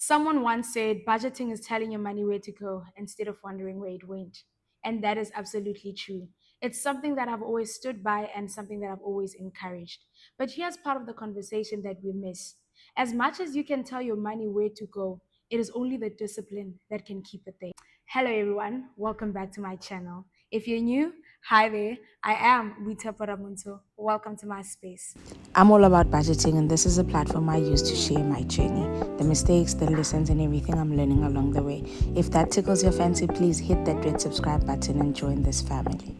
Someone once said budgeting is telling your money where to go instead of wondering where it went. And that is absolutely true. It's something that I've always stood by and something that I've always encouraged. But here's part of the conversation that we miss. As much as you can tell your money where to go, it is only the discipline that can keep it there. Hello, everyone. Welcome back to my channel. If you're new, hi there. I am Wita Paramunto. Welcome to my space. I'm all about budgeting, and this is a platform I use to share my journey, the mistakes, the lessons, and everything I'm learning along the way. If that tickles your fancy, please hit that red subscribe button and join this family.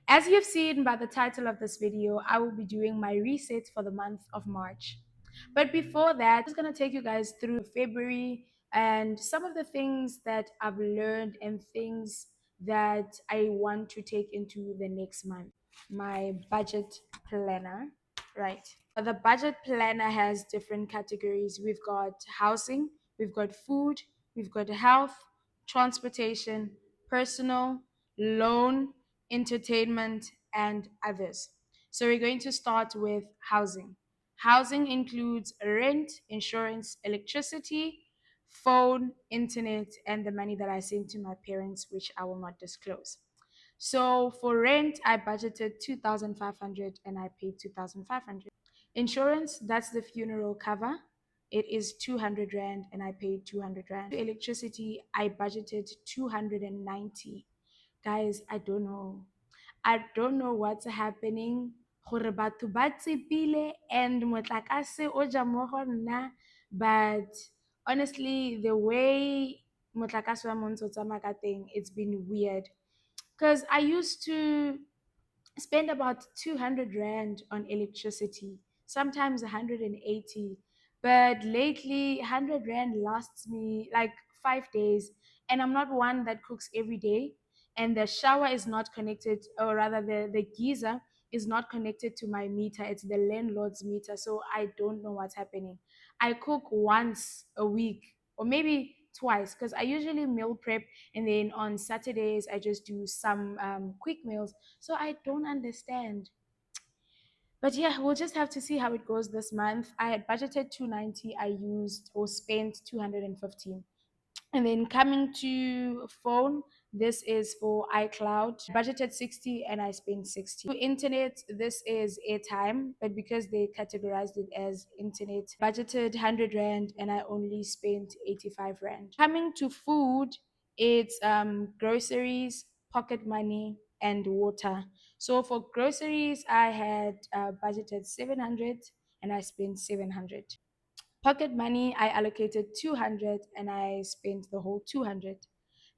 As you've seen by the title of this video, I will be doing my resets for the month of March. But before that, I'm just going to take you guys through February and some of the things that I've learned and things that I want to take into the next month. My budget planner, right? The budget planner has different categories. We've got housing, we've got food, we've got health, transportation, personal, loan, entertainment, and others. So we're going to start with housing. Housing includes rent, insurance, electricity, phone, internet, and the money that I send to my parents, which I will not disclose. So for rent, I budgeted 2,500 and I paid 2,500. Insurance, that's the funeral cover. It is 200 Rand and I paid 200 Rand. Electricity, I budgeted 290. Guys, I don't know what's happening. Gore batho ba tsepile and motlakase o ja mo go nna, but honestly, the way motlakase wa mo ntse o tsamaya ka teng, it's been weird. Because I used to spend about 200 Rand on electricity, sometimes 180. But lately, 100 Rand lasts me like 5 days. And I'm not one that cooks every day. And the shower is not connected, or rather, the geyser is not connected to my meter. It's the landlord's meter. So I don't know what's happening. I cook once a week, or maybe twice, because I usually meal prep, and then on Saturdays I just do some quick meals. So I don't understand. But yeah, we'll just have to see how it goes this month. I had budgeted 290, I used or spent 215. And then coming to phone, this is for iCloud. Budgeted 60 and I spent 60. Internet, this is airtime, but because they categorized it as internet, budgeted 100 Rand and I only spent 85 Rand. Coming to food, it's groceries, pocket money, and water. So for groceries, I had budgeted 700 and I spent 700. Pocket money, I allocated 200 and I spent the whole 200.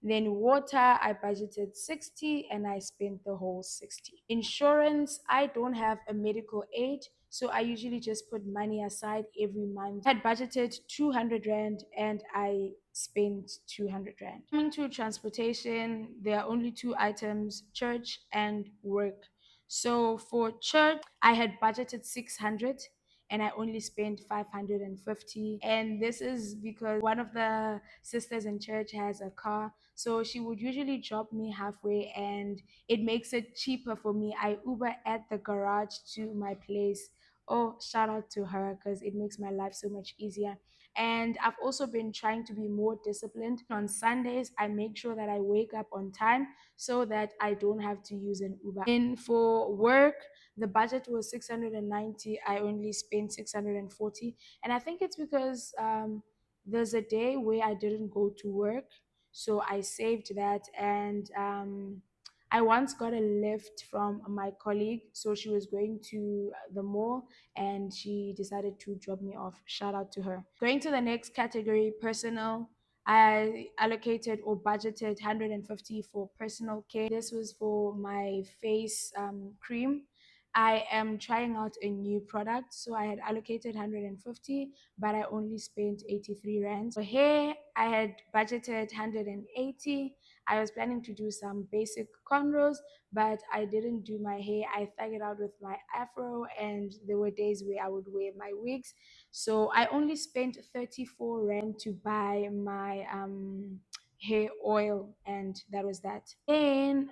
Then water, I budgeted 60 and I spent the whole 60. Insurance, I don't have a medical aid, so I usually just put money aside every month. I had budgeted 200 Rand and I spent 200 Rand. Coming to transportation, there are only two items, church and work. So for church, I had budgeted 600 and I only spent 550. And this is because one of the sisters in church has a car. So she would usually drop me halfway and it makes it cheaper for me. I Uber at the garage to my place. Oh, shout out to her because it makes my life so much easier. And I've also been trying to be more disciplined. On Sundays, I make sure that I wake up on time so that I don't have to use an Uber. And for work, the budget was 690. I only spent 640. And I think it's because there's a day where I didn't go to work. So I saved that. And I once got a lift from my colleague. So she was going to the mall and she decided to drop me off. Shout out to her. Going to the next category, personal. I allocated or budgeted 150 for personal care. This was for my face cream. I am trying out a new product, so I had allocated 150, but I only spent 83 Rand. For hair, I had budgeted 180. I was planning to do some basic cornrows, but I didn't do my hair. I thug it out with my afro, and there were days where I would wear my wigs. So I only spent 34 Rand to buy my hair oil, and that was that. Then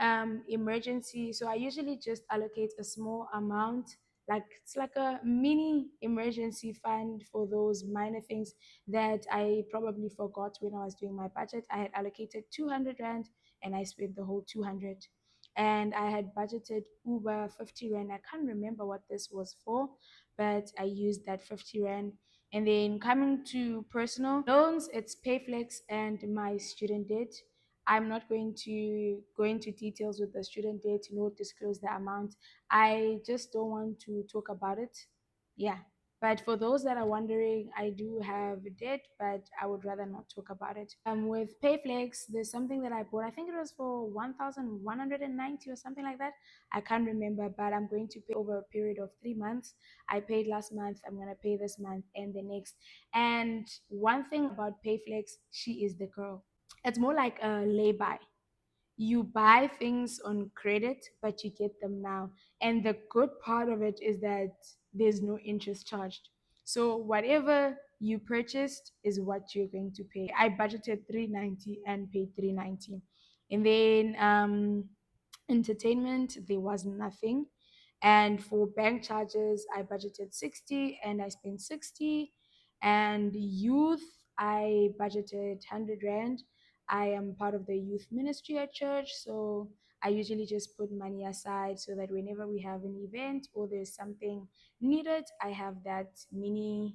emergency, so I usually just allocate a small amount like it's like a mini emergency fund for those minor things that I probably forgot when I was doing my budget. I had allocated 200 rand and I spent the whole 200. And I had budgeted Uber 50 rand. I can't remember what this was for, but I used that 50 rand. And then coming to personal loans, it's Payflex and my student debt. I'm not going to go into details with the student debt, nor disclose the amount. I just don't want to talk about it. Yeah. But for those that are wondering, I do have debt, but I would rather not talk about it. With Payflex, there's something that I bought. I think it was for 1,190 or something like that. I can't remember, but I'm going to pay over a period of 3 months. I paid last month. I'm gonna pay this month and the next. And one thing about Payflex, she is the girl. It's more like a lay-by. You buy things on credit, but you get them now. And the good part of it is that there's no interest charged. So whatever you purchased is what you're going to pay. I budgeted 390 and paid 390. And then entertainment, there was nothing. And for bank charges, I budgeted 60 and I spent 60. And youth, I budgeted 100 rand. I am part of the youth ministry at church, so I usually just put money aside so that whenever we have an event or there's something needed, I have that mini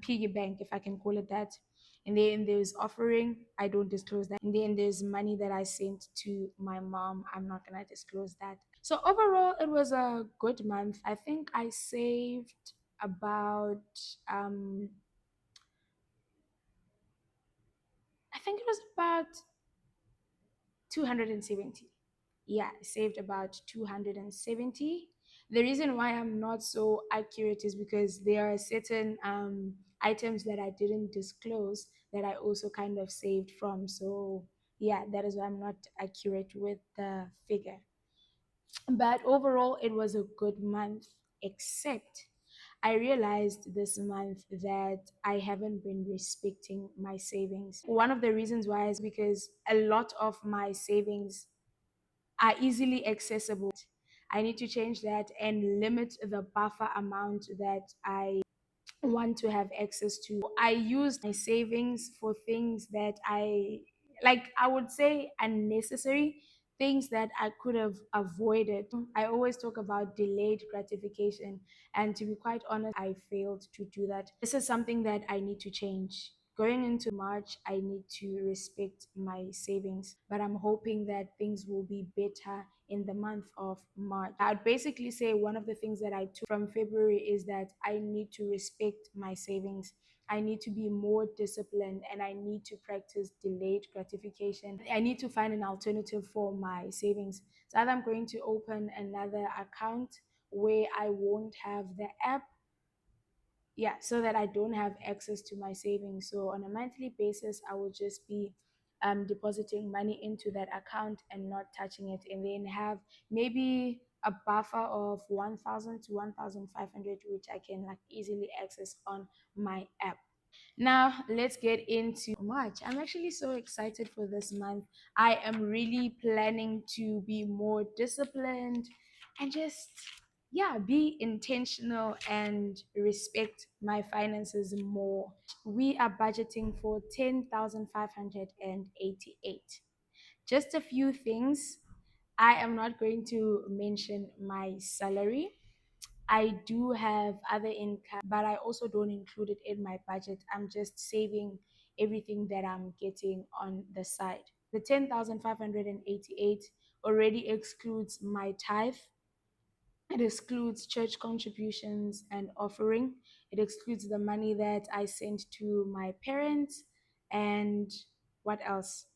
piggy bank, if I can call it that. And then there's offering, I don't disclose that. And then there's money that I sent to my mom, I'm not gonna disclose that. So overall, it was a good month. I think I saved about um I think it was about 270. Yeah, I saved about 270. The reason why I'm not so accurate is because there are certain items that I didn't disclose that I also kind of saved from. So, yeah, that is why I'm not accurate with the figure. But overall, it was a good month, except I realized this month that I haven't been respecting my savings. One of the reasons why is because a lot of my savings are easily accessible. I need to change that and limit the buffer amount that I want to have access to. I use my savings for things that I would say unnecessary things that I could have avoided. I always talk about delayed gratification, and to be quite honest, I failed to do that. This is something that I need to change. Going into March, I need to respect my savings, but I'm hoping that things will be better in the month of March. I'd basically say one of the things that I took from February is that I need to respect my savings. I need to be more disciplined and I need to practice delayed gratification. I need to find an alternative for my savings. So either I'm going to open another account where I won't have the app, yeah, so that I don't have access to my savings. So on a monthly basis, I will just be depositing money into that account and not touching it, and then have maybe a buffer of 1,000 to 1,500, which I can like easily access on my app. Now, let's get into March. I'm actually so excited for this month. I am really planning to be more disciplined and just, yeah, be intentional and respect my finances more. We are budgeting for 10,588. Just a few things. I am not going to mention my salary. I do have other income, but I also don't include it in my budget. I'm just saving everything that I'm getting on the side. The 10,588 already excludes my tithe. It excludes church contributions and offering. It excludes the money that I sent to my parents and what else?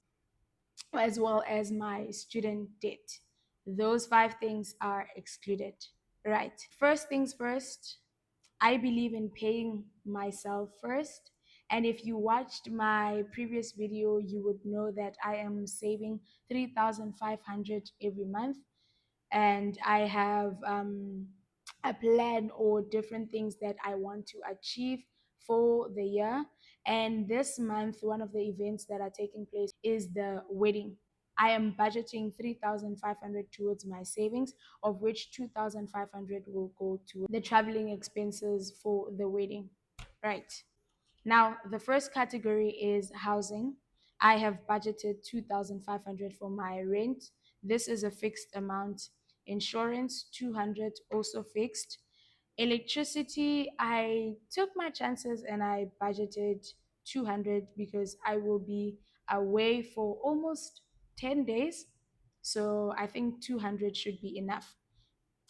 As well as my student debt. Those five things are excluded. Right. First things first, I believe in paying myself first. And if you watched my previous video, you would know that I am saving 3,500 every month. And I have a plan or different things that I want to achieve for the year. And this month, one of the events that are taking place is the wedding. I am budgeting 3,500 towards my savings, of which 2,500 will go to the traveling expenses for the wedding. Right. Now, the first category is housing. I have budgeted 2,500 for my rent. This is a fixed amount. Insurance, 200, also fixed. Electricity, I took my chances and I budgeted 200 because I will be away for almost 10 days. So I think 200 should be enough.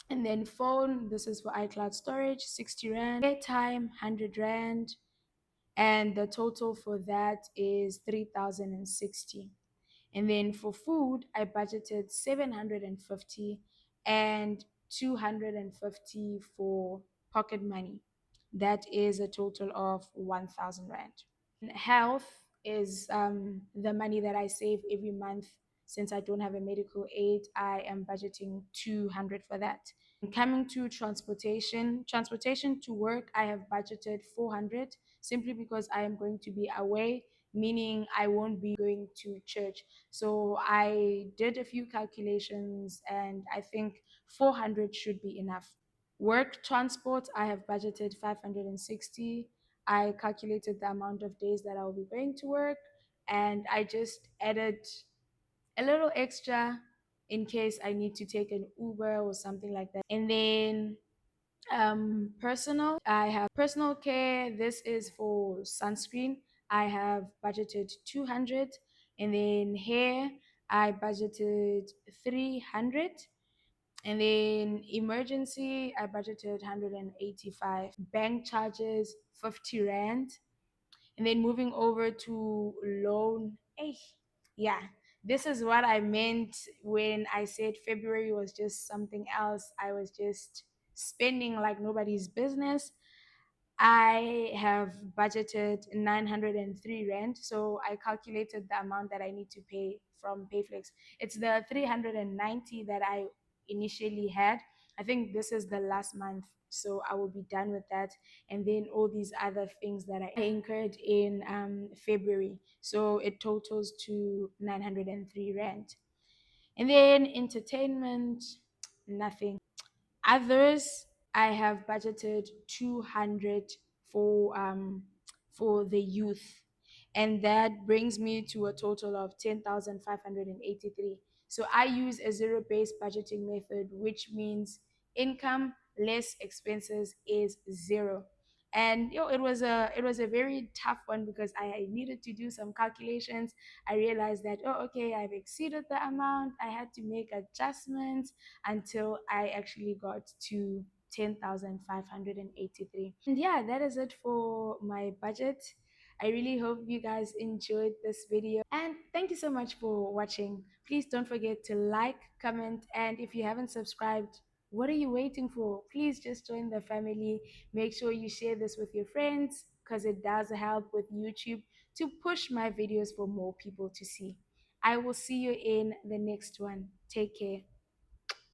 And then phone, this is for iCloud storage, 60 Rand. Airtime, 100 Rand. And the total for that is 3,060. And then for food, I budgeted 750 and 250 for pocket money. That is a total of 1,000 Rand. Health is the money that I save every month. Since I don't have a medical aid, I am budgeting 200 for that. Coming to transportation to work, I have budgeted 400 simply because I am going to be away, meaning I won't be going to church. So I did a few calculations and I think 400 should be enough. Work transport, I have budgeted 560. I calculated the amount of days that I will be going to work and I just added a little extra in case I need to take an Uber or something like that. And then I have personal care. This is for sunscreen. I have budgeted 200. And then hair, I budgeted 300. And then emergency, I budgeted 185. Bank charges, 50 Rand. And then moving over to loan. Hey, yeah, this is what I meant when I said February was just something else. I was just spending like nobody's business. I have budgeted 903 Rand. So I calculated the amount that I need to pay from Payflex. It's the 390 that I initially had. I think this is the last month. So I will be done with that. And then all these other things that I incurred in February. So it totals to 903 Rand. And then entertainment, nothing. Others, I have budgeted 200 for the youth, and that brings me to a total of 10,583. So I use a zero-based budgeting method, which means income less expenses is zero. And it was a very tough one because I needed to do some calculations. I realized that, oh, okay, I've exceeded the amount. I had to make adjustments until I actually got to 10,583. And yeah, that is it for my budget. I really hope you guys enjoyed this video. And thank you so much for watching. Please don't forget to like, comment, and if you haven't subscribed, what are you waiting for? Please just join the family. Make sure you share this with your friends because it does help with YouTube to push my videos for more people to see. I will see you in the next one. Take care.